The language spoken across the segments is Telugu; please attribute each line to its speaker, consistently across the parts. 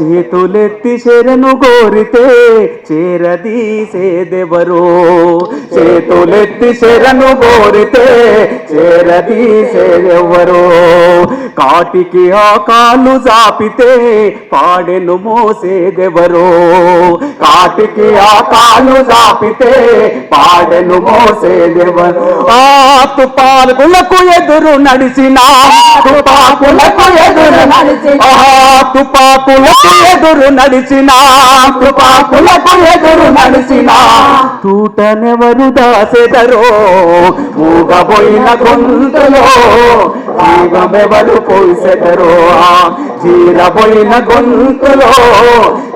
Speaker 1: చేతులెత్తి శరణు కోరితే చేరదీసేదెవరో, చేతులెత్తి శరణు కోరితే చేరదీసేదెవరో, కాటికి ఆ కాళ్ళు జాపితే పాడెను మోసేదెవరో, కాటికి ఆ కాళ్ళు జాపితే పాడెను మోసేదెవరో. ఆ తుపాకులకు ఎదురు నడిచినా, తుపాకులకు ఎదురు నడిచినా, తుపాకులకు ఎదురు నడిచినా, తుపాకులకు ఎదురు నడిచినా, తూటనెవరు దాసెదరో, మూగబోయిన గొంతులో జీవమెవరు పోసెదరో, జీరబోయిన గొంతులో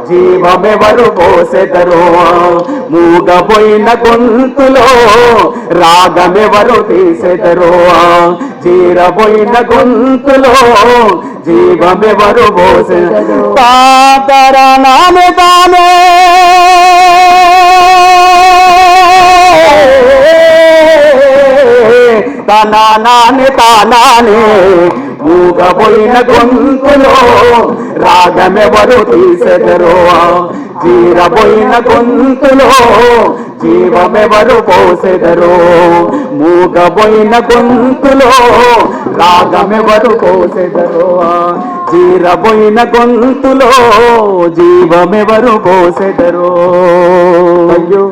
Speaker 1: జీవమెవరు పోసెదరో, మూగబోయిన గొంతులో రాగమెవరు తీసెదరో, జీరబోయిన గొంతులో జీవమెవరు పోసెదరో. తాతరనామె తానే తనానే తానానే, మూగబోయిన గొంతులో రాగమెవరు తీసెదరో, జీరబోయిన గొంతులో జీవమెవరు పోసెదరో, మూగబోయిన గొంతులో రాగమెవరు పోసెదరో, జీరబోయిన గొంతులో జీవమెవరు పోసెదరో. అయ్యో.